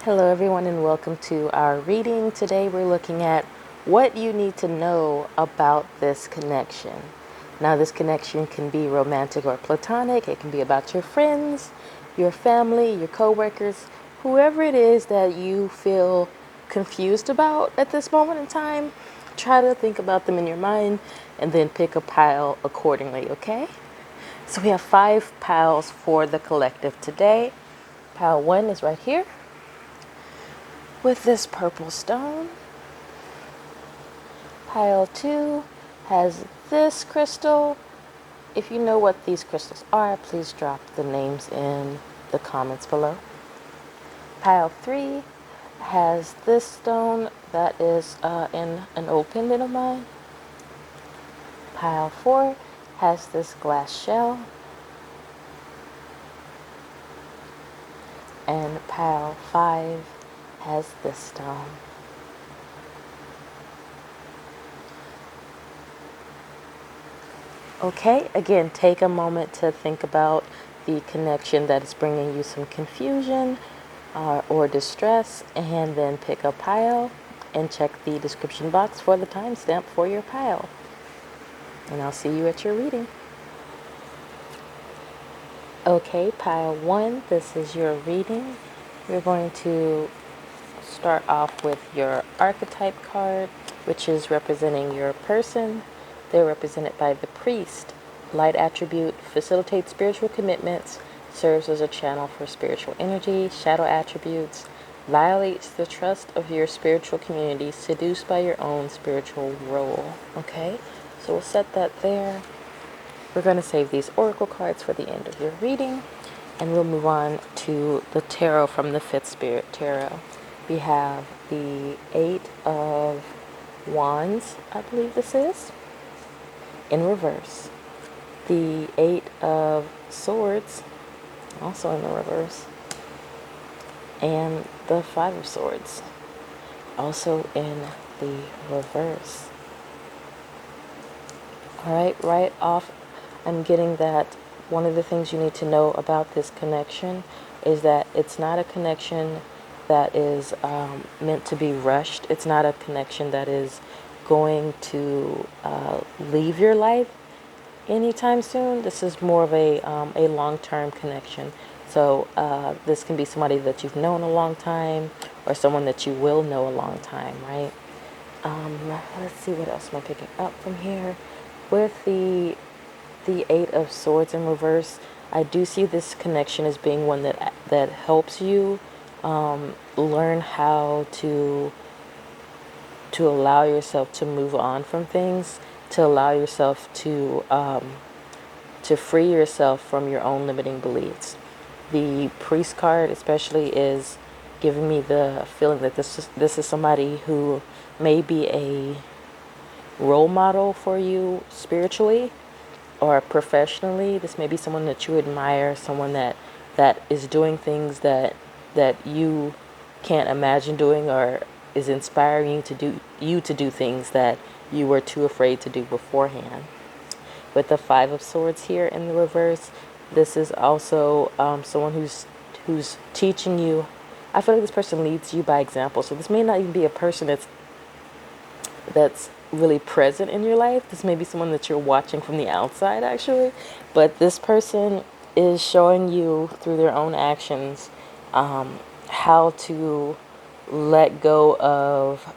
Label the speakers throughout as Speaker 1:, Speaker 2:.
Speaker 1: Hello everyone and welcome to our reading. Today we're looking at what you need to know about this connection. Now this connection can be romantic or platonic. It can be about your friends, your family, your co-workers, whoever it is that you feel confused about at this moment in time. Try to think about them in your mind and then pick a pile accordingly, okay? So we have 5 piles for the collective today. Pile 1 is right here with this purple stone. Pile 2 has this crystal. If you know what these crystals are, please drop the names in the comments below. Pile 3 has this stone that is in an old pendant of mine. Pile 4 has this glass shell. And pile 5 has this stone. Okay, again, take a moment to think about the connection that is bringing you some confusion or distress, and then pick a pile and check the description box for the timestamp for your pile. And I'll see you at your reading. Okay, pile 1, this is your reading. You're going to start off with your archetype card, which is representing your person. They're represented by the priest. Light attribute facilitates spiritual commitments, serves as a channel for spiritual energy. Shadow attributes violates the trust of your spiritual community, seduced by your own spiritual role. Okay, so we'll set that there. We're going to save these oracle cards for the end of your reading, and we'll move on to the tarot from the Fifth Spirit Tarot. We have the 8 of Wands, I believe this is, in reverse. The 8 of Swords, also in the reverse. And the 5 of Swords, also in the reverse. Alright, right off, I'm getting that one of the things you need to know about this connection is that it's not a connection that is meant to be rushed. It's not a connection that is going to leave your life anytime soon. This is more of a long-term connection. So this can be somebody that you've known a long time, or someone that you will know a long time, right? Let's see what else am I picking up from here. With the 8 of Swords in reverse, I do see this connection as being one that helps you learn how to allow yourself to move on from things, to allow yourself to free yourself from your own limiting beliefs. The priest card especially is giving me the feeling that this is somebody who may be a role model for you spiritually or professionally. This may be someone that you admire, someone that is doing things that you can't imagine doing, or is inspiring you to do things that you were too afraid to do beforehand. With the 5 of Swords here in the reverse, this is also someone who's teaching you. I feel like this person leads you by example. So this may not even be a person that's really present in your life. This may be someone that you're watching from the outside, actually. But this person is showing you through their own actions how to let go of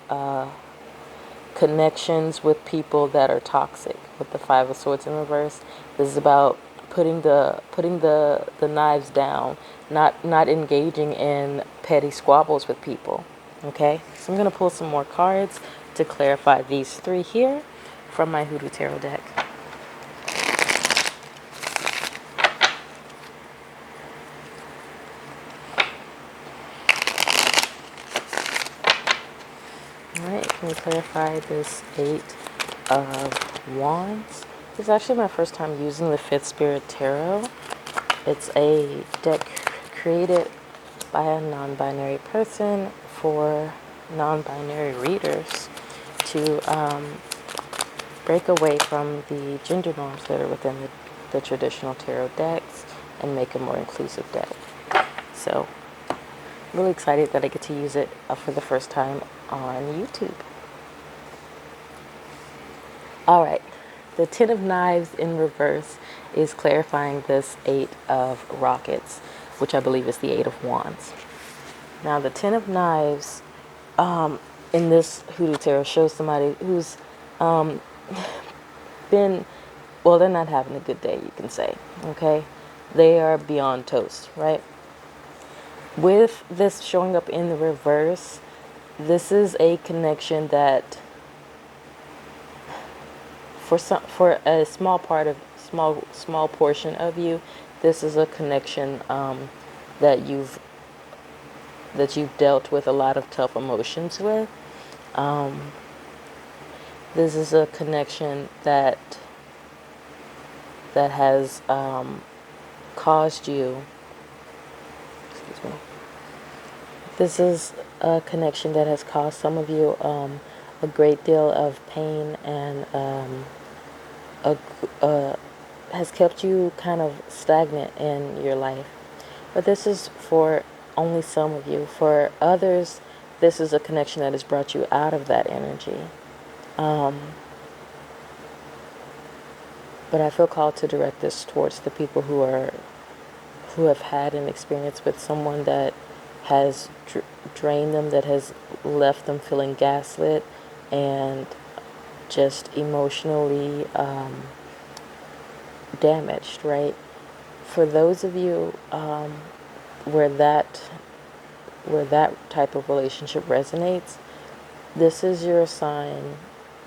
Speaker 1: connections with people that are toxic. With the 5 of Swords in reverse, this is about putting the knives down, not engaging in petty squabbles with people. Okay, so I'm going to pull some more cards to clarify these 3 here from my Hoodoo Tarot deck. Alright, can we clarify this 8 of Wands? This is actually my first time using the Fifth Spirit Tarot. It's a deck created by a non-binary person for non-binary readers to break away from the gender norms that are within the traditional tarot decks and make a more inclusive deck. So really excited that I get to use it for the first time on YouTube. All right, the Ten of Knives in reverse is clarifying this Eight of Rockets, which I believe is the Eight of Wands. Now, the Ten of Knives in this Hoodoo Tarot shows somebody who's been, well, they're not having a good day, you can say, okay? They are beyond toast, right? With this showing up in the reverse, this is a connection that for a small portion of you, this is a connection that you've dealt with a lot of tough emotions with. This is a connection that has caused you. Excuse me. This is a connection that has caused some of you a great deal of pain and has kept you kind of stagnant in your life. But this is for only some of you. For others, this is a connection that has brought you out of that energy. But I feel called to direct this towards the people who have had an experience with someone that has drained them, that has left them feeling gaslit and just emotionally damaged, right? For those of you where that type of relationship resonates, this is your sign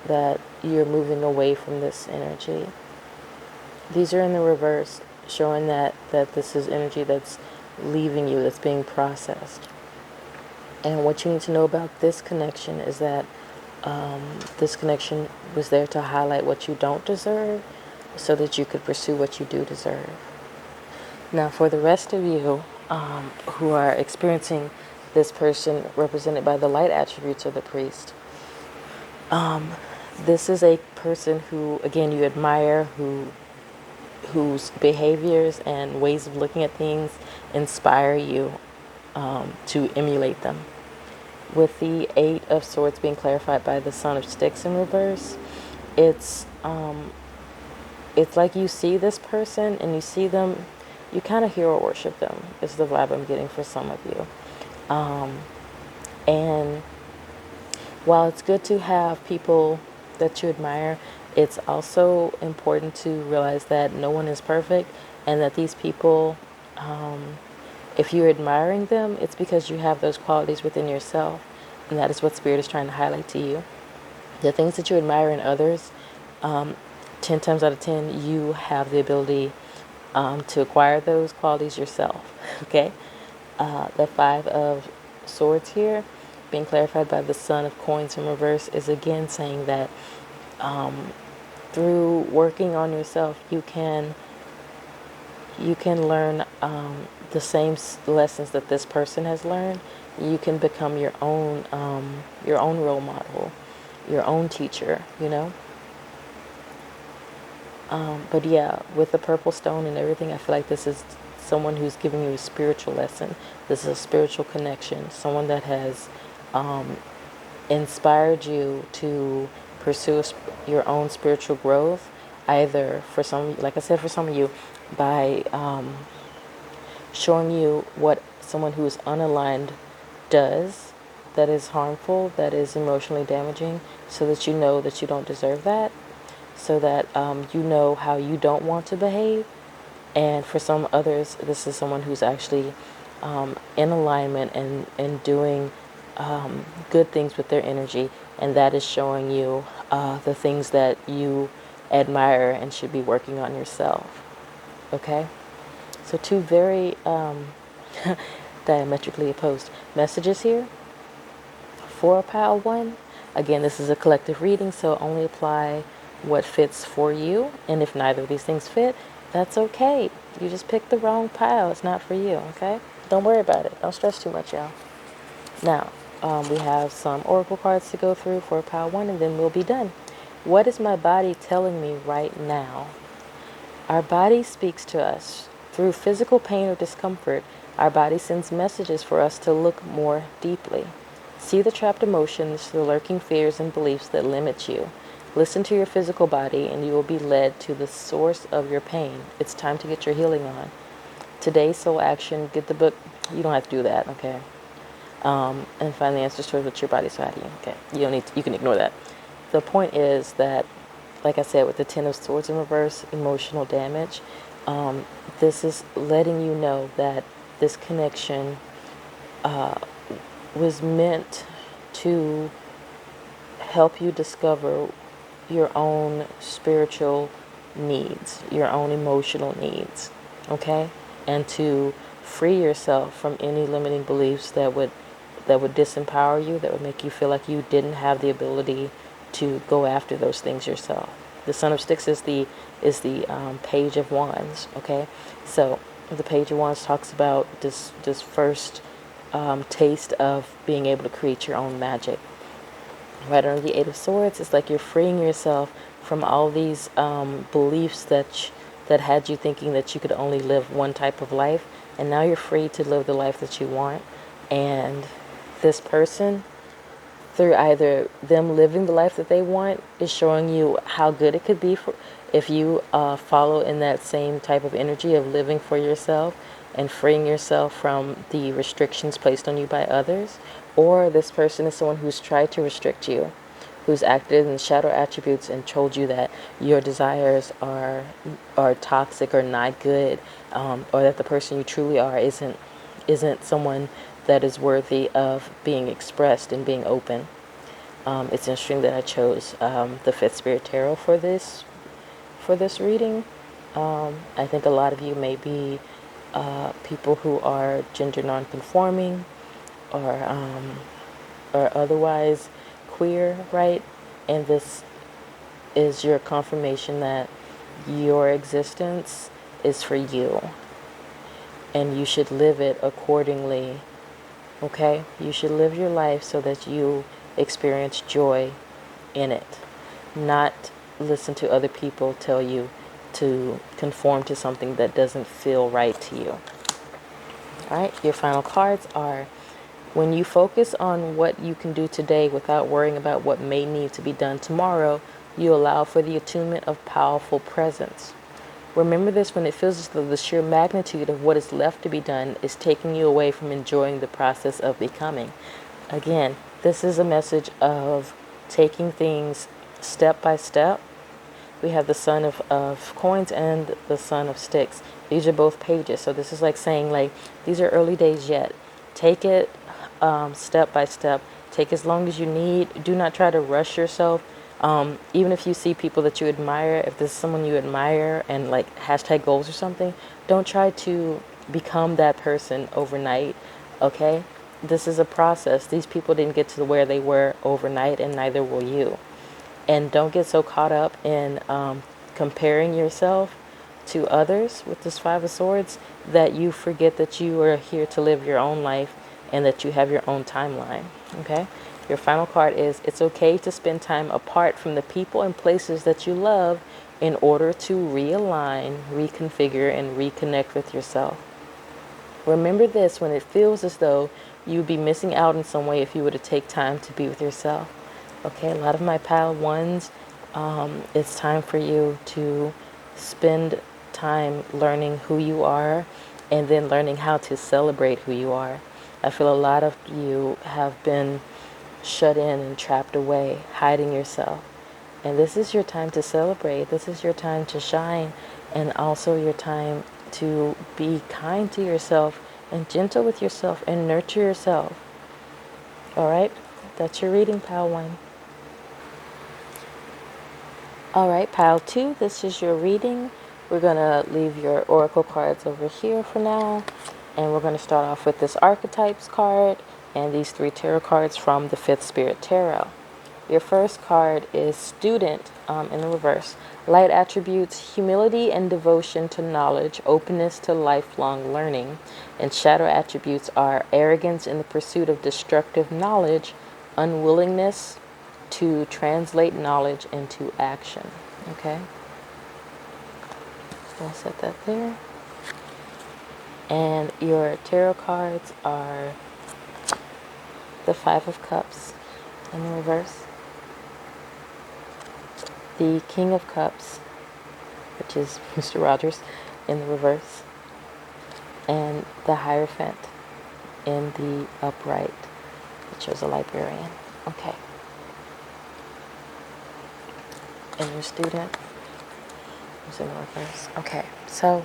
Speaker 1: that you're moving away from this energy. These are in the reverse, showing that this is energy that's leaving you, that's being processed. And what you need to know about this connection is that this connection was there to highlight what you don't deserve so that you could pursue what you do deserve. Now, for the rest of you who are experiencing this person represented by the light attributes of the priest, this is a person who, again, you admire, whose behaviors and ways of looking at things inspire you to emulate them. With the Eight of Swords being clarified by the Son of Sticks in reverse, it's like you see this person and you see them, you kind of hero worship them, is the vibe I'm getting for some of you. And while it's good to have people that you admire, it's also important to realize that no one is perfect, and that these people, if you're admiring them, it's because you have those qualities within yourself, and that is what Spirit is trying to highlight to you. The things that you admire in others, 10 times out of 10, you have the ability to acquire those qualities yourself, okay? The Five of Swords here, being clarified by the Son of Coins in reverse, is again saying that through working on yourself, you can learn the same lessons that this person has learned. You can become your own role model, your own teacher, you know. But yeah, with the purple stone and everything, I feel like this is someone who's giving you a spiritual lesson. This is a spiritual connection. Someone that has inspired you to pursue your own spiritual growth, either for some, like I said, for some of you, by showing you what someone who is unaligned does that is harmful, that is emotionally damaging, so that you know that you don't deserve that, so that you know how you don't want to behave. And for some others, this is someone who's actually in alignment and doing good things with their energy, and that is showing you the things that you admire and should be working on yourself. Okay? So two very diametrically opposed messages here. For pile one, again, this is a collective reading, so only apply what fits for you. And if neither of these things fit, that's okay. You just picked the wrong pile. It's not for you, okay? Don't worry about it. Don't stress too much, y'all. Now, we have some oracle cards to go through for pile one, and then we'll be done. What is my body telling me right now? Our body speaks to us through physical pain or discomfort. Our body sends messages for us to look more deeply. See the trapped emotions, the lurking fears and beliefs that limit you. Listen to your physical body and you will be led to the source of your pain. It's time to get your healing on. Today's soul action, get the book. You don't have to do that, okay? And find the answers to what your body's fighting. Okay, you don't need to, you can ignore that. The point is that, like I said, with the Ten of Swords in reverse, emotional damage, this is letting you know that this connection was meant to help you discover your own spiritual needs, your own emotional needs, okay? And to free yourself from any limiting beliefs that would disempower you, that would make you feel like you didn't have the ability to go after those things yourself. The Son of Sticks is the Page of Wands, okay? So the Page of Wands talks about this first taste of being able to create your own magic. Right under the Eight of Swords, it's like you're freeing yourself from all these beliefs that had you thinking that you could only live one type of life, and now you're free to live the life that you want. And this person, through either them living the life that they want, is showing you how good it could be for if you follow in that same type of energy of living for yourself and freeing yourself from the restrictions placed on you by others. Or this person is someone who's tried to restrict you, who's acted in shadow attributes and told you that your desires are toxic or not good, or that the person you truly are isn't someone that is worthy of being expressed and being open. It's interesting that I chose the Fifth Spirit Tarot for this reading. I think a lot of you may be people who are gender non-conforming or otherwise queer, right? And this is your confirmation that your existence is for you, and you should live it accordingly. Okay? You should live your life so that you experience joy in it, not listen to other people tell you to conform to something that doesn't feel right to you. All right, your final cards are: when you focus on what you can do today without worrying about what may need to be done tomorrow, you allow for the attunement of powerful presence. Remember this when it feels as though the sheer magnitude of what is left to be done is taking you away from enjoying the process of becoming. Again, this is a message of taking things step by step. We have the Son of Coins and the Son of Sticks. These are both pages. So this is like saying, like, these are early days yet. Take it step by step. Take as long as you need. Do not try to rush yourself. Even if you see people that you admire, if this is someone you admire and like hashtag goals or something, don't try to become that person overnight, okay? This is a process. These people didn't get to where they were overnight, and neither will you. And don't get so caught up in comparing yourself to others with this Five of Swords that you forget that you are here to live your own life and that you have your own timeline, okay? Your final card is: it's okay to spend time apart from the people and places that you love in order to realign, reconfigure, and reconnect with yourself. Remember this when it feels as though you'd be missing out in some way if you were to take time to be with yourself. Okay, a lot of my pile ones, it's time for you to spend time learning who you are and then learning how to celebrate who you are. I feel a lot of you have been shut in and trapped away, hiding yourself. And this is your time to celebrate. This is your time to shine, and also your time to be kind to yourself and gentle with yourself and nurture yourself. All right, that's your reading, pile 1. All right, pile 2, this is your reading. We're going to leave your oracle cards over here for now, and we're going to start off with this archetypes card and these 3 tarot cards from the Fifth Spirit Tarot. Your first card is Student in the reverse. Light attributes: humility and devotion to knowledge, openness to lifelong learning. And shadow attributes are arrogance in the pursuit of destructive knowledge, unwillingness to translate knowledge into action. Okay? So I'll set that there. And your tarot cards are the Five of Cups in the reverse, the King of Cups, which is Mr. Rogers, in the reverse, and the Hierophant in the upright, which shows a librarian. Okay. And your student is in the reverse. Okay, so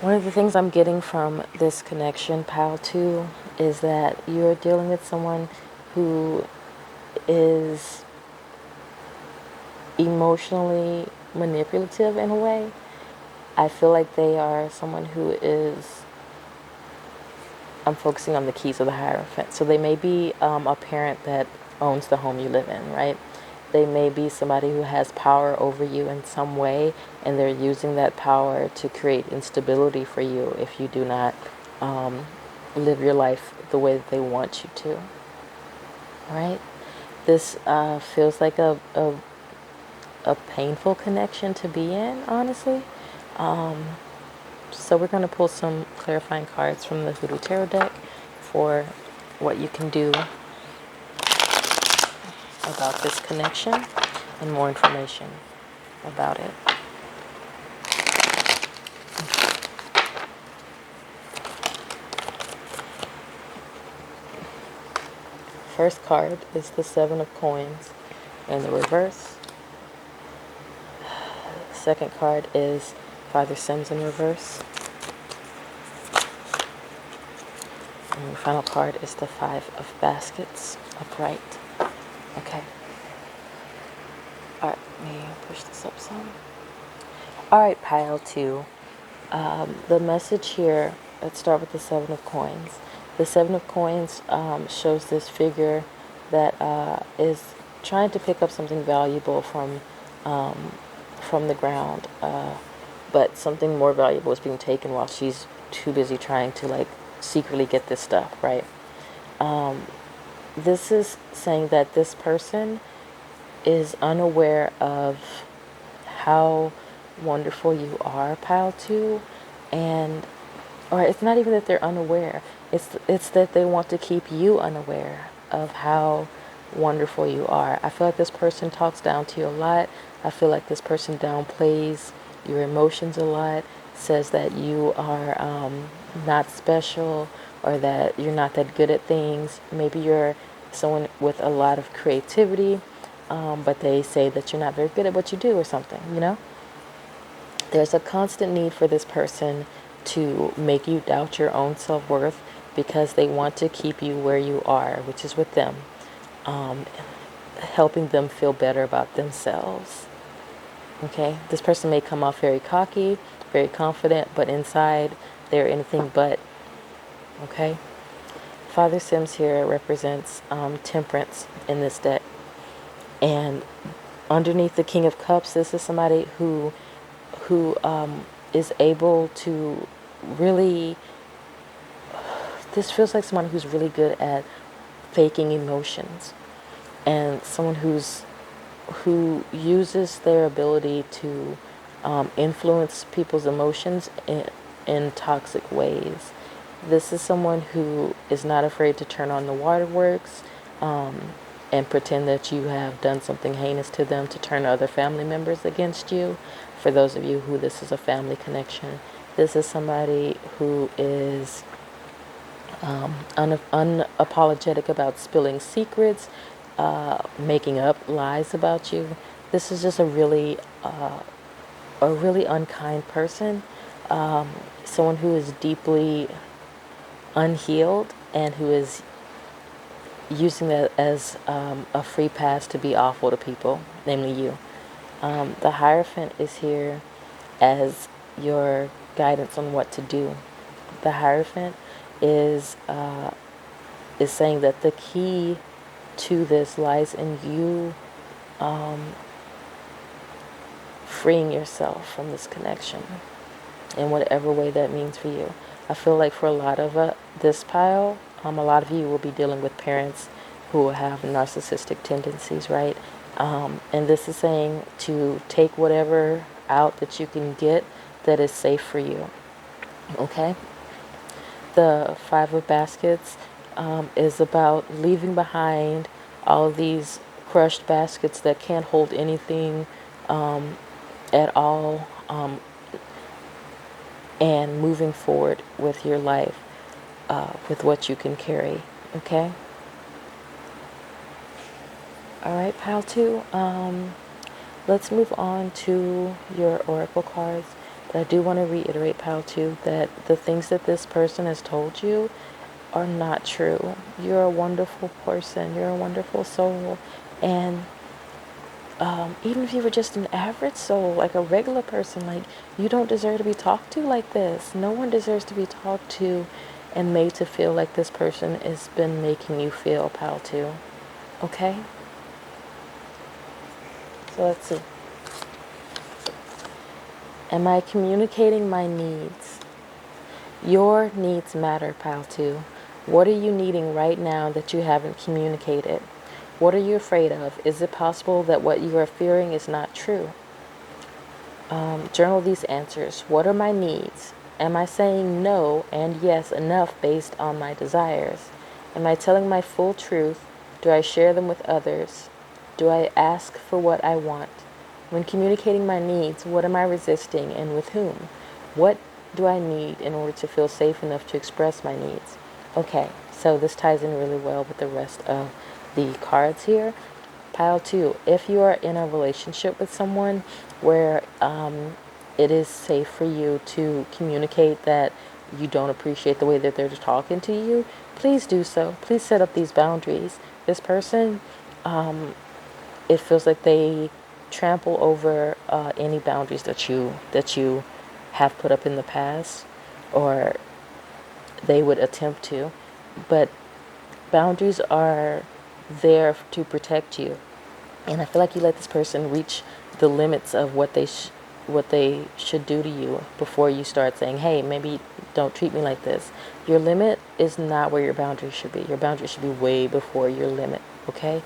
Speaker 1: one of the things I'm getting from this connection, pile 2, is that you're dealing with someone who is emotionally manipulative in a way. I feel like they are someone who is, I'm focusing on the keys of the Hierophant. So they may be a parent that owns the home you live in, right? They may be somebody who has power over you in some way, and they're using that power to create instability for you if you do not live your life the way that they want you to, right? This feels like a painful connection to be in, honestly. So we're going to pull some clarifying cards from the Hoodoo Tarot deck for what you can do about this connection and more information about it. First card is the Seven of Coins in the reverse. Second card is Father Sims in reverse. And the final card is the Five of Baskets upright. Okay. Alright, let me push this up some. Alright, pile 2. The message here, let's start with the Seven of Coins. The Seven of Coins shows this figure that is trying to pick up something valuable from the ground, but something more valuable is being taken while she's too busy trying to like secretly get this stuff, right? This is saying that this person is unaware of how wonderful you are, pile 2, or it's not even that they're unaware, it's that they want to keep you unaware of how wonderful you are. I feel like this person talks down to you a lot. I feel like this person downplays your emotions a lot, says that you are not special, or that you're not that good at things. Maybe you're someone with a lot of creativity, but they say that you're not very good at what you do or something, you know? There's a constant need for this person to make you doubt your own self-worth because they want to keep you where you are, which is with them, helping them feel better about themselves. Okay, this person may come off very cocky, very confident, but inside they're anything but. Okay, Father Sims here represents temperance in this deck, and underneath the King of Cups, this is somebody who is able to really, this feels like someone who's really good at faking emotions, and someone who uses their ability to influence people's emotions in toxic ways. This is someone who is not afraid to turn on the waterworks and pretend that you have done something heinous to them to turn other family members against you. For those of you who this is a family connection, this is somebody who is unapologetic about spilling secrets, making up lies about you. This is just a really unkind person, someone who is deeply unhealed and who is using that as a free pass to be awful to people, namely you. The Hierophant is here as your guidance on what to do. The Hierophant is saying that the key to this lies in you freeing yourself from this connection in whatever way that means for you. I feel like for a lot of this pile, a lot of you will be dealing with parents who have narcissistic tendencies, right? And this is saying to take whatever out that you can get that is safe for you, okay? the Five of Baskets is about leaving behind all of these crushed baskets that can't hold anything at all, and moving forward with your life with what you can carry. Okay? All right, pile two. Let's move on to your oracle cards. But I do want to reiterate, pile two, that the things that this person has told you are not true. You're a wonderful person. You're a wonderful soul. And even if you were just an average soul, like a regular person, like, you don't deserve to be talked to like this. No one deserves to be talked to and made to feel like this person has been making you feel, pal two. Okay? So let's see. Am I communicating my needs? Your needs matter, pal two. What are you needing right now that you haven't communicated? What are you afraid of? Is it possible that what you are fearing is not true? Journal these answers. What are my needs? Am I saying no and yes enough based on my desires? Am I telling my full truth? Do I share them with others? Do I ask for what I want? When communicating my needs, what am I resisting and with whom? What do I need in order to feel safe enough to express my needs? Okay, so this ties in really well with the rest of the cards here. Pile two, if you are in a relationship with someone where it is safe for you to communicate that you don't appreciate the way that they're talking to you, please do so. Please set up these boundaries. This person, it feels like they trample over any boundaries that you have put up in the past, or they would attempt to. But boundaries are there to protect you. And I feel like you let this person reach the limits of what they should do to you before you start saying, hey, maybe don't treat me like this. Your limit is not where your boundary should be. Your boundary should be way before your limit, okay?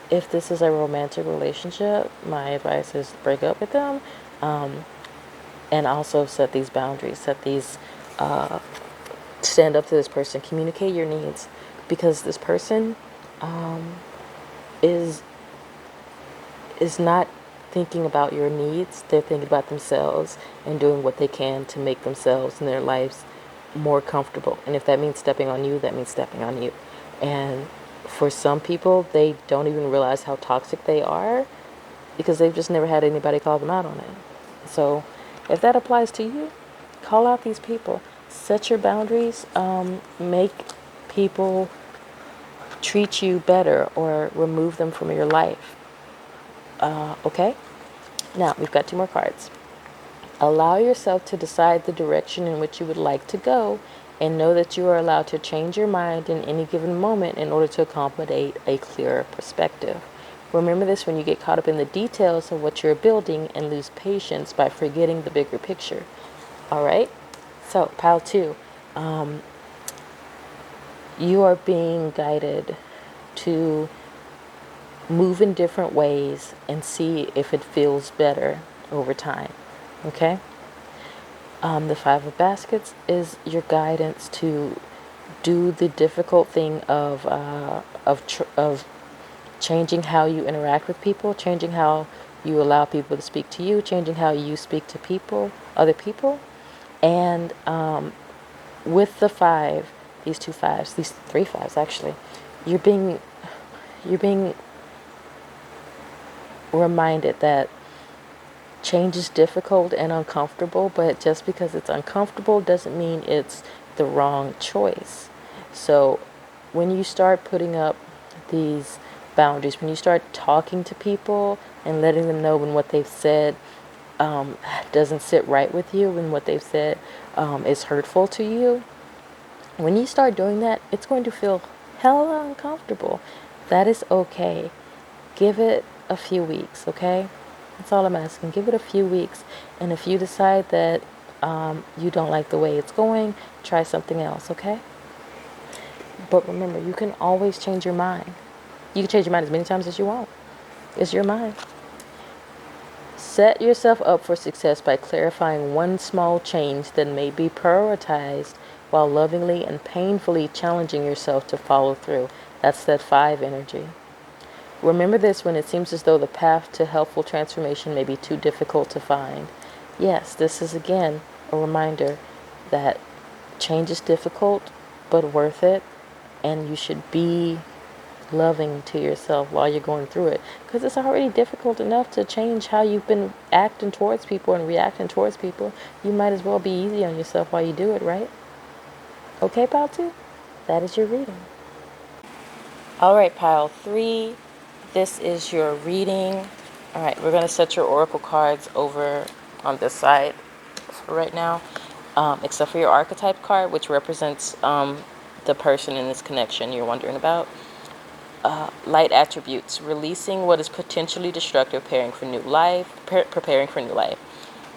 Speaker 1: If this is a romantic relationship, my advice is break up with them, and also set these boundaries, stand up to this person, communicate your needs, because this person is not thinking about your needs. They're thinking about themselves and doing what they can to make themselves and their lives more comfortable. And if that means stepping on you, that means stepping on you. And for some people, they don't even realize how toxic they are because they've just never had anybody call them out on it. So if that applies to you, call out these people. Set your boundaries. Make people treat you better or remove them from your life. Okay? Now, we've got 2 more cards. Allow yourself to decide the direction in which you would like to go, and know that you are allowed to change your mind in any given moment in order to accommodate a clearer perspective. Remember this when you get caught up in the details of what you're building and lose patience by forgetting the bigger picture. All right? So, pile 2. You are being guided to move in different ways and see if it feels better over time. Okay? The 5 of Baskets is your guidance to do the difficult thing of changing how you interact with people, changing how you allow people to speak to you, changing how you speak to people, other people. And with the 5, these 2 5s, these 3 5s actually, you're being reminded that change is difficult and uncomfortable, but just because it's uncomfortable doesn't mean it's the wrong choice. So when you start putting up these boundaries, when you start talking to people and letting them know when what they've said doesn't sit right with you, when what they've said is hurtful to you, when you start doing that, it's going to feel hella uncomfortable. That is okay. Give it a few weeks, okay? That's all I'm asking. Give it a few weeks. And if you decide that you don't like the way it's going, try something else, okay? But remember, you can always change your mind. You can change your mind as many times as you want. It's your mind. Set yourself up for success by clarifying one small change that may be prioritized while lovingly and painfully challenging yourself to follow through. That's that 5 energy. Remember this when it seems as though the path to helpful transformation may be too difficult to find. Yes, this is again a reminder that change is difficult but worth it, and you should be loving to yourself while you're going through it, because it's already difficult enough to change how you've been acting towards people and reacting towards people. You might as well be easy on yourself while you do it, right? Okay, pile 2, that is your reading. All right, pile 3, this is your reading. All right, we're going to set your oracle cards over on this side for right now, except for your archetype card, which represents the person in this connection you're wondering about. Light attributes: releasing what is potentially destructive, preparing for new life.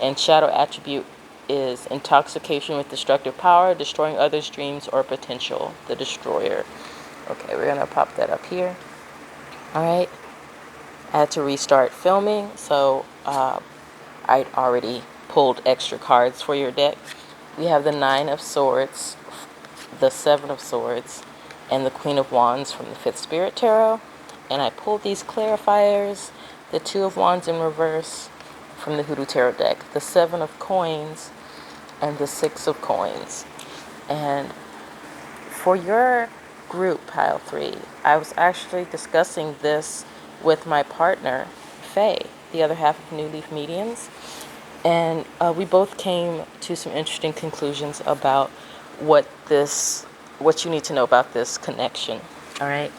Speaker 1: And shadow attribute is intoxication with destructive power, destroying others' dreams or potential, the destroyer. Okay, we're gonna pop that up here. All right, I had to restart filming, so I'd already pulled extra cards for your deck. We have the 9 of Swords, the 7 of Swords, and the Queen of Wands from the 5th Spirit Tarot. And I pulled these clarifiers, the 2 of Wands in reverse from the Hoodoo Tarot deck, the 7 of Coins, and the 6 of Coins. And for your group, pile 3, I was actually discussing this with my partner, Faye, the other half of NewLeafMediums. And we both came to some interesting conclusions about what you need to know about this connection. All right.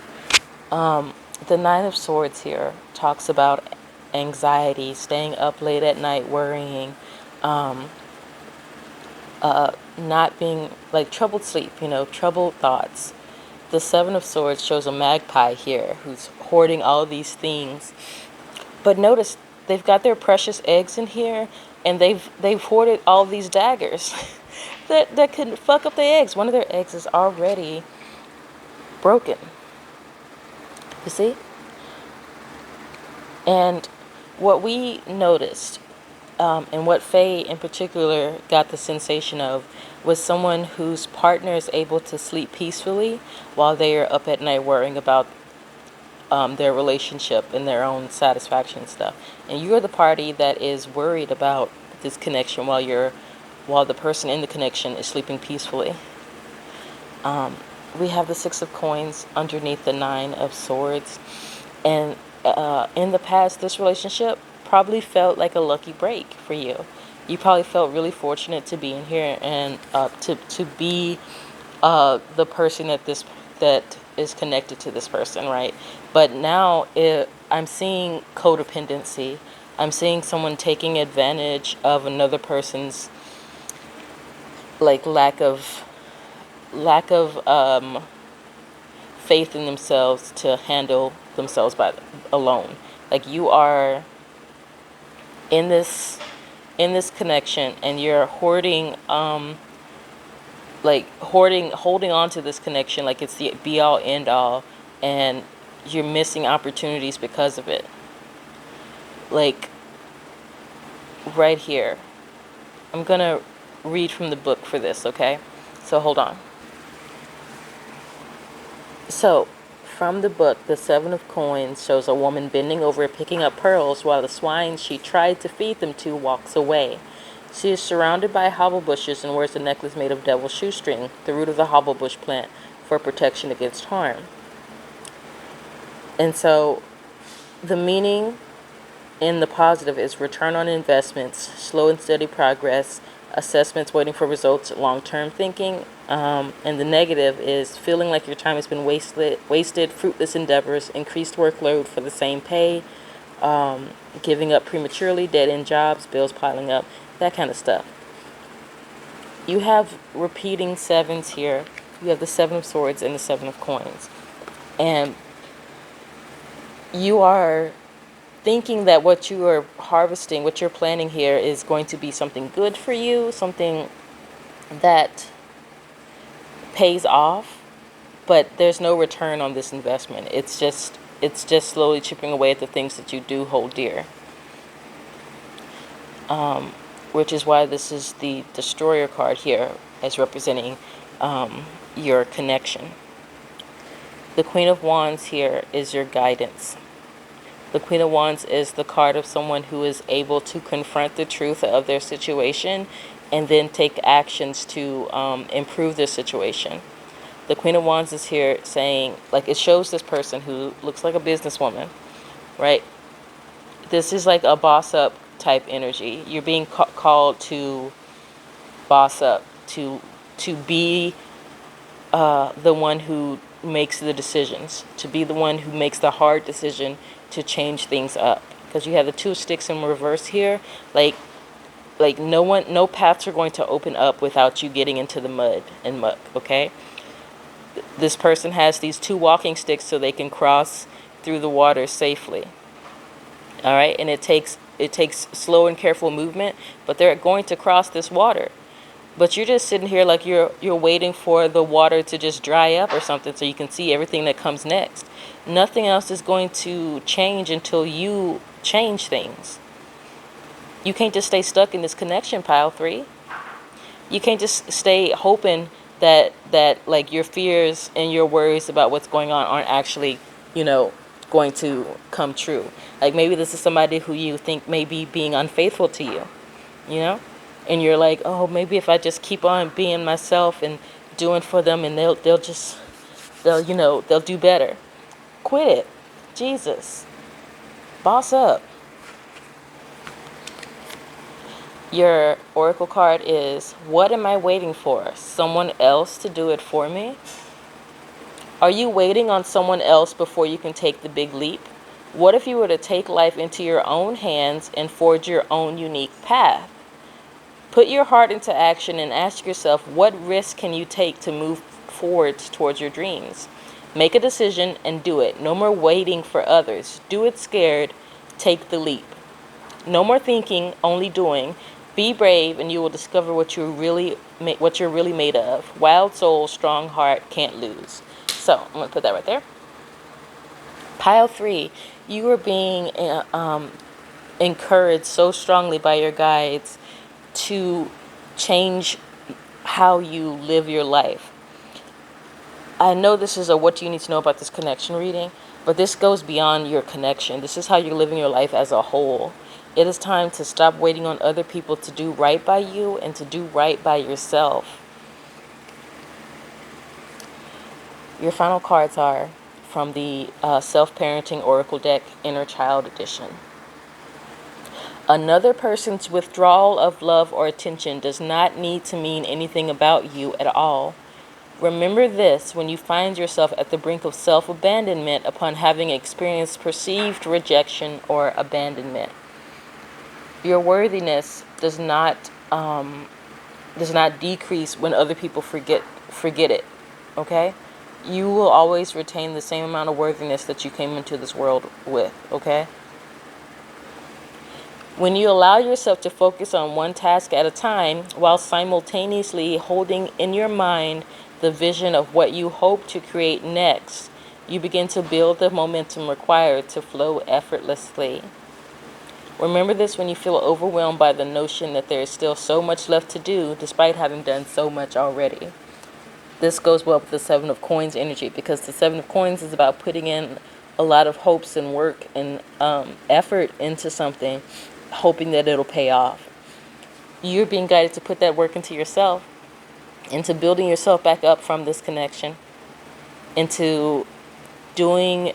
Speaker 1: The 9 of Swords here talks about anxiety, staying up late at night, worrying, not being like troubled sleep, troubled thoughts. The 7 of Swords shows a magpie here who's hoarding all of these things. But notice they've got their precious eggs in here, and they've hoarded all these daggers that could fuck up their eggs. One of their eggs is already broken. You see? And what we noticed, and what Faye in particular got the sensation of, was someone whose partner is able to sleep peacefully while they are up at night worrying about their relationship and their own satisfaction and stuff. And you're the party that is worried about this connection while the person in the connection is sleeping peacefully. We have the 6 of Coins underneath the 9 of Swords. And in the past, this relationship probably felt like a lucky break for you. You probably felt really fortunate to be in here and to be the person that is connected to this person, right? But now I'm seeing codependency. I'm seeing someone taking advantage of another person's like lack of faith in themselves to handle themselves alone. Like you are in this connection, and you're holding on to this connection like it's the be all end all, and you're missing opportunities because of it. Like right here, I'm gonna read from the book for this, okay? So hold on. So from the book, the 7 of Coins shows a woman bending over picking up pearls while the swine she tried to feed them to walks away. She is surrounded by hobble bushes and wears a necklace made of devil's shoestring, the root of the hobble bush plant, for protection against harm. And so the meaning in the positive is return on investments, slow and steady progress, assessments waiting for results, long-term thinking. And the negative is feeling like your time has been wasted, fruitless endeavors, increased workload for the same pay, giving up prematurely, dead-end jobs, bills piling up, that kind of stuff. You have repeating 7s here. You have the 7 of Swords and the 7 of Coins. And you are thinking that what you are harvesting, what you're planning here, is going to be something good for you, something that pays off, but there's no return on this investment. It's just slowly chipping away at the things that you do hold dear. which is why this is the Destroyer card here as representing your connection. The Queen of Wands here is your guidance. The Queen of Wands is the card of someone who is able to confront the truth of their situation and then take actions to improve their situation. The Queen of Wands is here saying, like, it shows this person who looks like a businesswoman, right? This is like a boss up type energy. You're being called to boss up, to be the one who makes the decisions, to be the one who makes the hard decision to change things up. Because you have the 2 sticks in reverse here, like no paths are going to open up without you getting into the mud and muck. Okay, this person has these 2 walking sticks so they can cross through the water safely. All right, and it takes slow and careful movement, but they're going to cross this water. But you're just sitting here like you're waiting for the water to just dry up or something so you can see everything that comes next. Nothing else is going to change until you change things. You can't just stay stuck in this connection, pile 3. You can't just stay hoping that like your fears and your worries about what's going on aren't actually, going to come true. Like maybe this is somebody who you think may be being unfaithful to you, and you're like, oh, maybe if I just keep on being myself and doing for them, and they'll do better. Quit it. Jesus. Boss up. Your oracle card is, what am I waiting for? Someone else to do it for me? Are you waiting on someone else before you can take the big leap? What if you were to take life into your own hands and forge your own unique path? Put your heart into action and ask yourself, what risk can you take to move forward towards your dreams? Make a decision and do it. No more waiting for others. Do it scared. Take the leap. No more thinking, only doing. Be brave and you will discover what you're really made of. Wild soul, strong heart, can't lose. So I'm going to put that right there. Pile 3, you are being encouraged so strongly by your guides to change how you live your life. I know this is a what you need to know about this connection reading, but this goes beyond your connection. This is how you're living your life as a whole. It is time to stop waiting on other people to do right by you and to do right by yourself. Your final cards are from the Self-Parenting Oracle deck, Inner Child Edition. Another person's withdrawal of love or attention does not need to mean anything about you at all. Remember this when you find yourself at the brink of self-abandonment upon having experienced perceived rejection or abandonment. Your worthiness does not decrease when other people forget it. Okay? You will always retain the same amount of worthiness that you came into this world with. Okay? When you allow yourself to focus on one task at a time while simultaneously holding in your mind the vision of what you hope to create next, you begin to build the momentum required to flow effortlessly. Remember this when you feel overwhelmed by the notion that there is still so much left to do despite having done so much already. This goes well with the 7 of Coins energy, because the 7 of Coins is about putting in a lot of hopes and work and effort into something, hoping that it'll pay off. You're being guided to put that work into yourself, into building yourself back up from this connection, into doing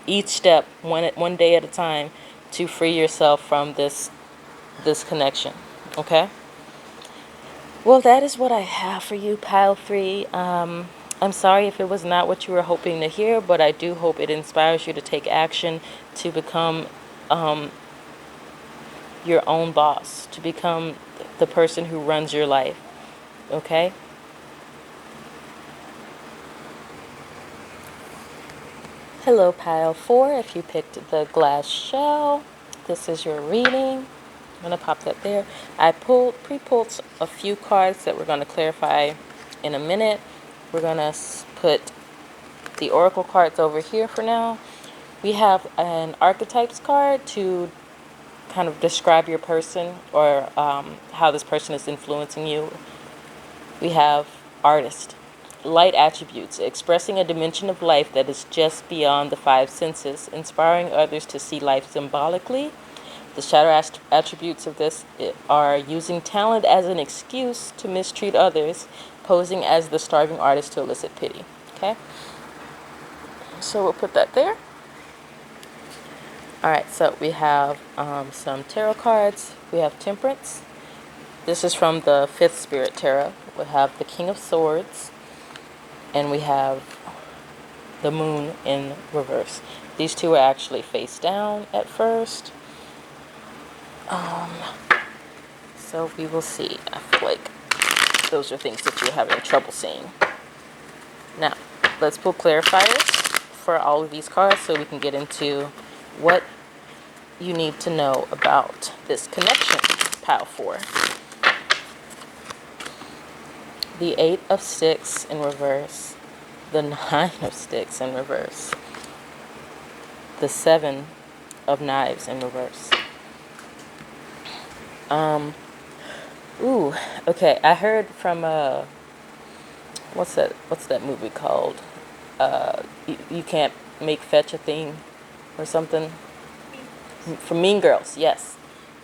Speaker 1: each step one day at a time to free yourself from this connection. Okay? Well, that is what I have for you, Pile 3. I'm sorry if it was not what you were hoping to hear, but I do hope it inspires you to take action to become your own boss, to become the person who runs your life. Okay? Hello, Pile 4. If you picked the glass shell, this is your reading. I'm going to pop that there. I pre-pulled a few cards that we're going to clarify in a minute. We're going to put the oracle cards over here for now. We have an archetypes card to kind of describe your person, or how this person is influencing you, we have artist. Light attributes, expressing a dimension of life that is just beyond the five senses, inspiring others to see life symbolically. The shadow attributes of this are using talent as an excuse to mistreat others, posing as the starving artist to elicit pity. Okay? So we'll put that there. Alright, so we have some tarot cards. We have Temperance. This is from the Fifth Spirit Tarot. We have the King of Swords, and we have the Moon in reverse. These two are actually face down at first. So we will see. I feel like those are things that you're having trouble seeing. Now, let's pull clarifiers for all of these cards so we can get into what you need to know about this connection, pile 4. The 8 of Sticks in reverse, the 9 of Sticks in reverse, the 7 of Knives in reverse. Okay, I heard from what's that movie called? You can't make fetch a thing or something. From Mean Girls, yes.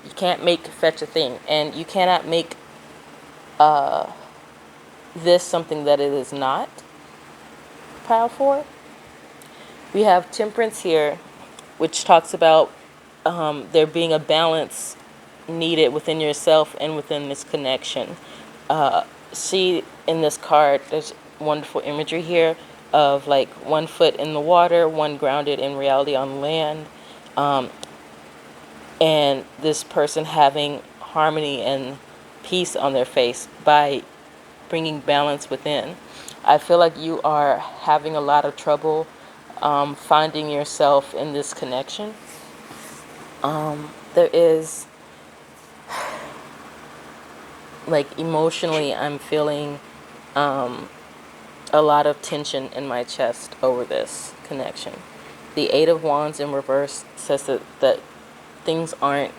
Speaker 1: You can't make fetch a thing, and you cannot make this something that it is not. Pile 4. We have Temperance here, which talks about there being a balance needed within yourself and within this connection. See in this card, there's wonderful imagery here of like 1 foot in the water, 1 grounded in reality on land, and this person having harmony and peace on their face by bringing balance within. I feel like you are having a lot of trouble finding yourself in this connection. There is, like, emotionally, I'm feeling a lot of tension in my chest over this connection. The 8 of Wands in reverse says that things aren't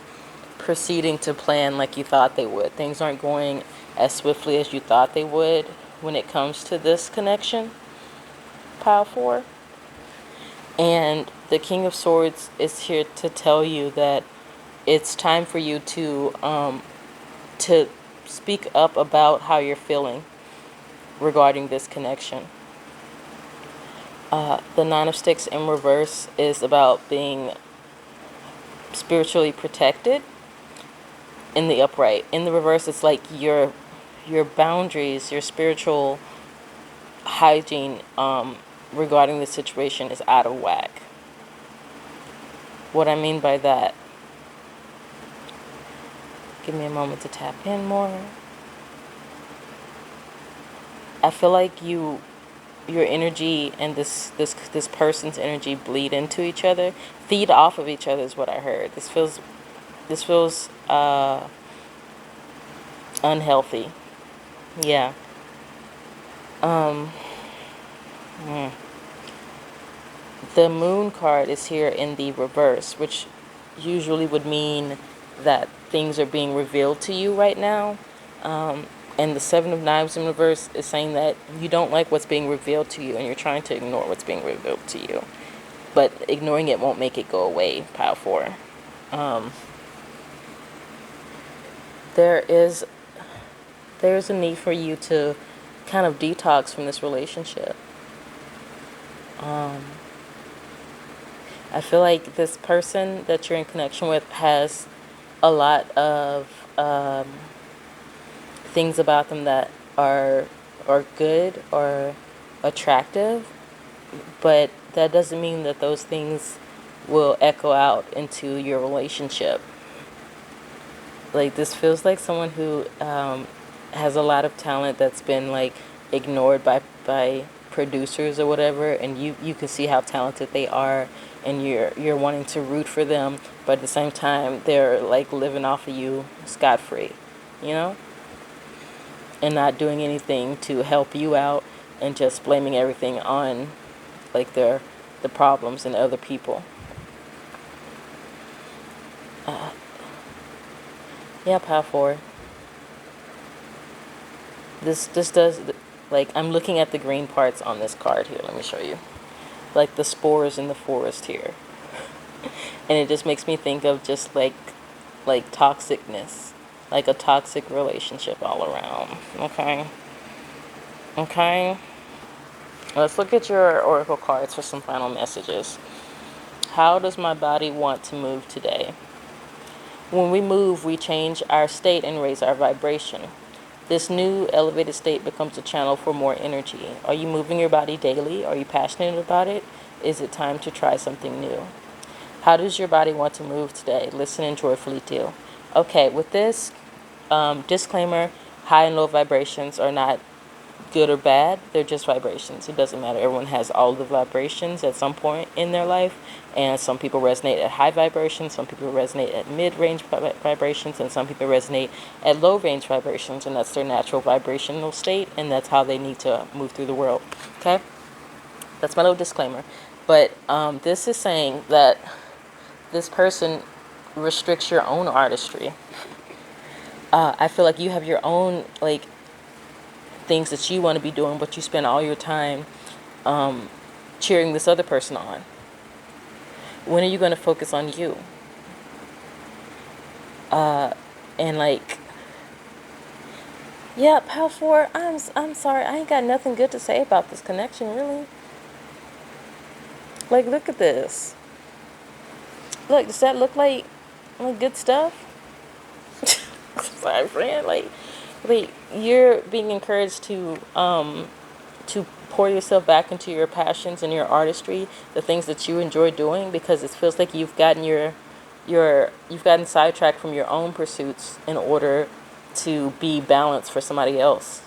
Speaker 1: proceeding to plan like you thought they would. Things aren't going as swiftly as you thought they would when it comes to this connection, pile 4. And the King of Swords is here to tell you that it's time for you to speak up about how you're feeling regarding this connection. The 9 of Sticks in reverse is about being spiritually protected in the upright. In the reverse, it's like your boundaries, your spiritual hygiene regarding the situation is out of whack. What I mean by that, give me a moment to tap in more. I feel like your energy and this person's energy bleed into each other, feed off of each other is what I heard. This feels unhealthy. Yeah. The Moon card is here in the reverse, which usually would mean that things are being revealed to you right now. And the 7 of Knives in reverse is saying that you don't like what's being revealed to you and you're trying to ignore what's being revealed to you. But ignoring it won't make it go away, pile 4. There's a need for you to kind of detox from this relationship. I feel like this person that you're in connection with has a lot of things about them that are good or attractive, but that doesn't mean that those things will echo out into your relationship. Like, this feels like someone who has a lot of talent that's been like ignored by producers or whatever, and you can see how talented they are, and you're wanting to root for them, but at the same time they're like living off of you scot-free, you know, and not doing anything to help you out, and just blaming everything on like the problems and other people. Yeah, pile 4. This does, like, I'm looking at the green parts on this card here. Let me show you. Like the spores in the forest here. And it just makes me think of just like toxicness. Like a toxic relationship all around. Okay? Okay? Let's look at your oracle cards for some final messages. How does my body want to move today? When we move, we change our state and raise our vibration. This new elevated state becomes a channel for more energy. Are you moving your body daily? Are you passionate about it? Is it time to try something new? How does your body want to move today? Listen and joyfully do. Okay, with this disclaimer, high and low vibrations are not good or bad. They're just vibrations. It doesn't matter. Everyone has all the vibrations at some point in their life, and some people resonate at high vibrations, some people resonate at mid-range vibrations, and some people resonate at low-range vibrations, and that's their natural vibrational state, and that's how they need to move through the world. Okay? That's my little disclaimer. But this is saying that this person restricts your own artistry. I feel like you have your own, like, things that you want to be doing, but you spend all your time cheering this other person on. When are you going to focus on you? And like, yeah, pile 4, I'm sorry, I ain't got nothing good to say about this connection, really. Like, look at this. Look, does that look like good stuff? Sorry, friend. Like, you're being encouraged to pour yourself back into your passions and your artistry, the things that you enjoy doing, because it feels like you've gotten you've gotten sidetracked from your own pursuits in order to be balance for somebody else,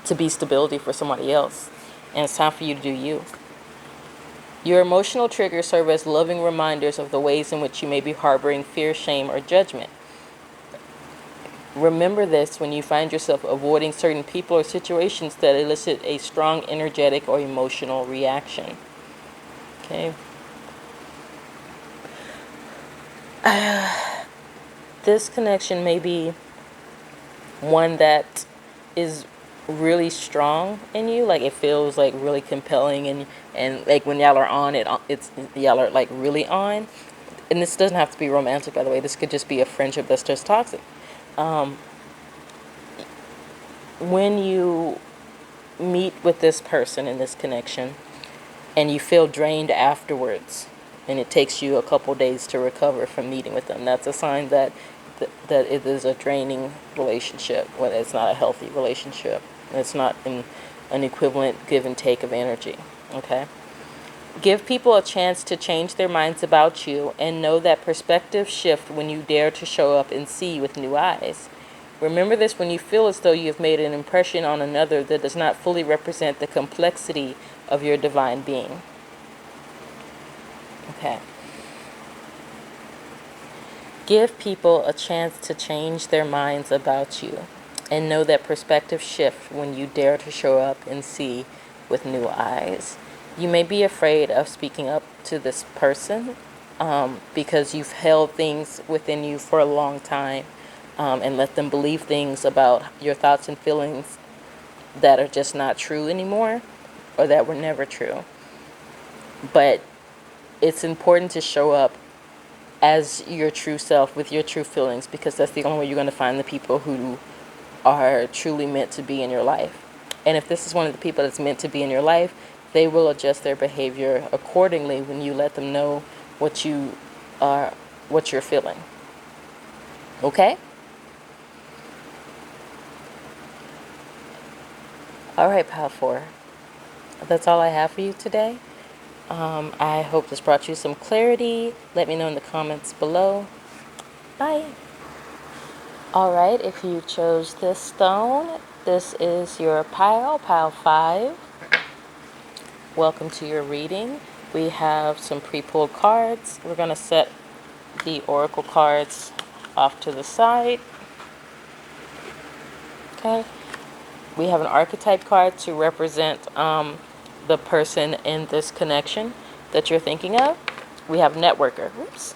Speaker 1: to be stability for somebody else, and it's time for you to do you. Your emotional triggers serve as loving reminders of the ways in which you may be harboring fear, shame, or judgment. Remember this when you find yourself avoiding certain people or situations that elicit a strong energetic or emotional reaction. Okay? This connection may be one that is really strong in you, like it feels like really compelling, and like when y'all are on it, it's y'all are like really on. And this doesn't have to be romantic, by the way. This could just be a friendship that's just toxic. When you meet with this person in this connection and you feel drained afterwards, and it takes you a couple days to recover from meeting with them, that's a sign that it is a draining relationship, when it's not a healthy relationship. It's not an equivalent give and take of energy. Okay? Give people a chance to change their minds about you, and know that perspectives shift when you dare to show up and see with new eyes. Remember this when you feel as though you have made an impression on another that does not fully represent the complexity of your divine being. Okay. Give people a chance to change their minds about you, and know that perspectives shift when you dare to show up and see with new eyes. You may be afraid of speaking up to this person because you've held things within you for a long time, and let them believe things about your thoughts and feelings that are just not true anymore, or that were never true. But it's important to show up as your true self with your true feelings, because that's the only way you're going to find the people who are truly meant to be in your life. And if this is one of the people that's meant to be in your life, they will adjust their behavior accordingly when you let them know what you're feeling. Okay? All right, Pile 4. That's all I have for you today. I hope this brought you some clarity. Let me know in the comments below. Bye. All right, if you chose this stone, this is your pile 5. Welcome to your reading. We have some pre-pulled cards. We're going to set the oracle cards off to the side. Okay. We have an archetype card to represent the person in this connection that you're thinking of. We have networker. Oops.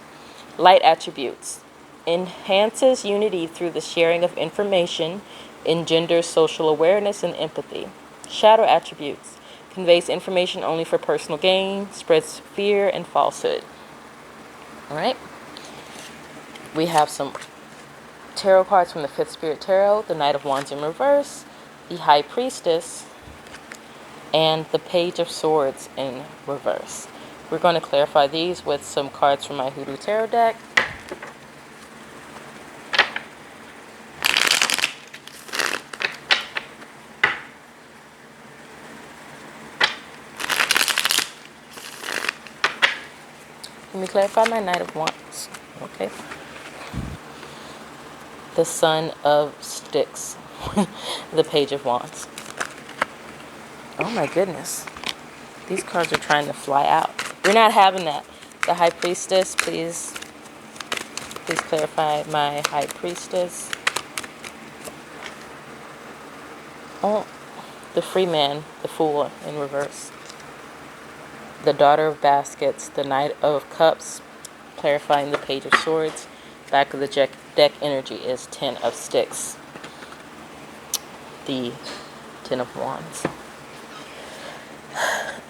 Speaker 1: Light attributes. enhances unity through the sharing of information, engenders social awareness and empathy. Shadow attributes: conveys information only for personal gain, spreads fear and falsehood. All right. We have some tarot cards from the Fifth Spirit Tarot: the Knight of Wands in reverse, the High Priestess, and the Page of Swords in reverse. We're going to clarify these with some cards from my Hoodoo Tarot deck. Let me clarify my Knight of Wands. Okay. The Son of Sticks. The Page of Wands. Oh my goodness. These cards are trying to fly out. We're not having that. The High Priestess, please clarify my High Priestess. Oh, the Free Man, the Fool in reverse. The Daughter of Baskets, the Knight of Cups, clarifying the Page of Swords. Back of the deck energy is Ten of Sticks. The Ten of Wands.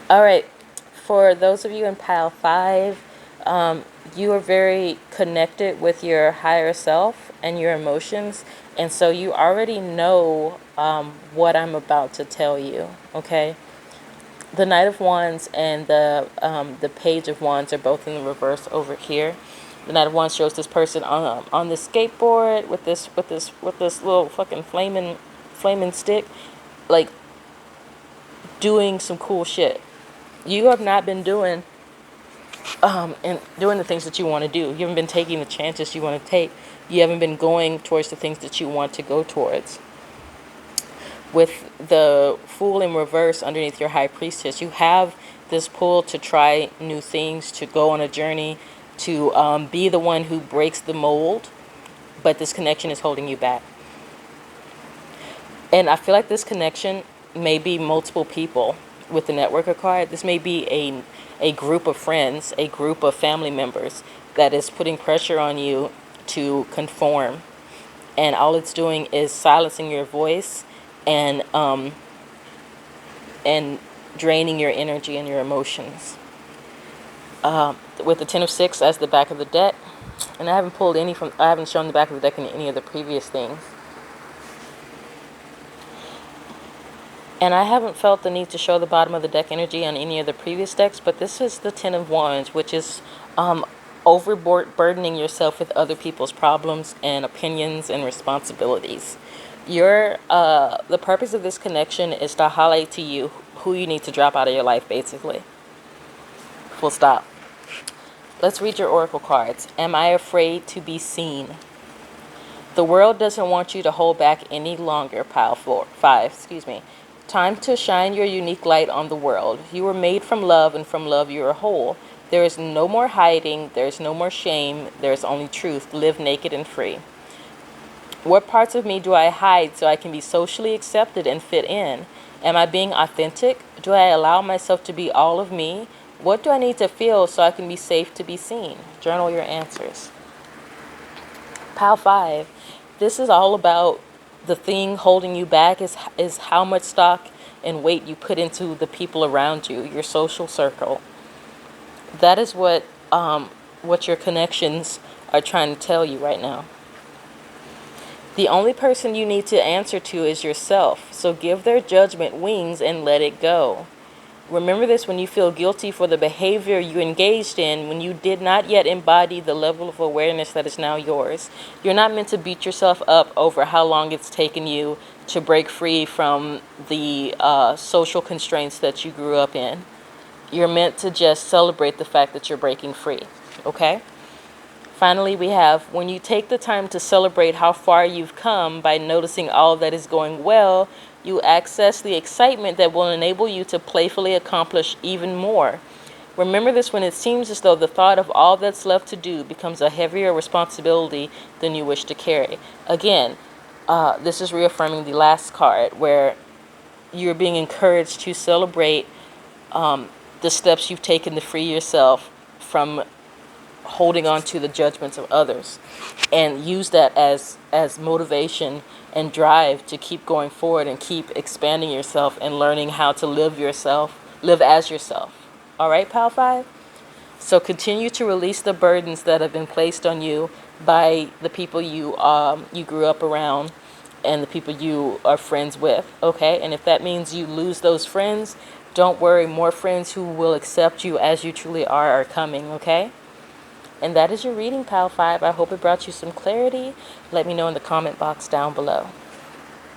Speaker 1: All right, for those of you in pile 5, you are very connected with your higher self and your emotions, and so you already know what I'm about to tell you, okay? The Knight of Wands and the Page of Wands are both in the reverse over here. The Knight of Wands shows this person on this skateboard with this little fucking flaming stick, like doing some cool shit. You have not been doing and doing the things that you want to do. You haven't been taking the chances you want to take. You haven't been going towards the things that you want to go towards. With the Fool in reverse underneath your High Priestess, you have this pull to try new things, to go on a journey, to be the one who breaks the mold, but this connection is holding you back. And I feel like this connection may be multiple people. With the Networker card, this may be a group of friends, a group of family members that is putting pressure on you to conform, and all it's doing is silencing your voice and draining your energy and your emotions. With the Ten of Six as the back of the deck, and I haven't shown the back of the deck in any of the previous things. And I haven't felt the need to show the bottom of the deck energy on any of the previous decks, but this is the Ten of Wands, which is overburdening yourself with other people's problems and opinions and responsibilities. The purpose of this connection is to highlight to you who you need to drop out of your life, basically. Full stop. Let's read your oracle cards. Am I afraid to be seen? The world doesn't want you to hold back any longer, pile 5. Time to shine your unique light on the world. You were made from love, and from love you are whole. There is no more hiding. There is no more shame. There is only truth. Live naked and free. What parts of me do I hide so I can be socially accepted and fit in? Am I being authentic? Do I allow myself to be all of me? What do I need to feel so I can be safe to be seen? Journal your answers. Pile 5. This is all about the thing holding you back is how much stock and weight you put into the people around you, your social circle. That is what your connections are trying to tell you right now. The only person you need to answer to is yourself, so give their judgment wings and let it go. Remember this when you feel guilty for the behavior you engaged in when you did not yet embody the level of awareness that is now yours. You're not meant to beat yourself up over how long it's taken you to break free from the social constraints that you grew up in. You're meant to just celebrate the fact that you're breaking free, okay? Finally, we have, when you take the time to celebrate how far you've come by noticing all that is going well, you access the excitement that will enable you to playfully accomplish even more. Remember this when it seems as though the thought of all that's left to do becomes a heavier responsibility than you wish to carry. Again, this is reaffirming the last card where you're being encouraged to celebrate the steps you've taken to free yourself from holding on to the judgments of others, and use that as motivation and drive to keep going forward and keep expanding yourself and learning how to live as yourself. All right, Pal 5? So continue to release the burdens that have been placed on you by the people you grew up around and the people you are friends with, okay? And if that means you lose those friends, don't worry, more friends who will accept you as you truly are coming, okay? And that is your reading, Pal 5. I hope it brought you some clarity. Let me know in the comment box down below.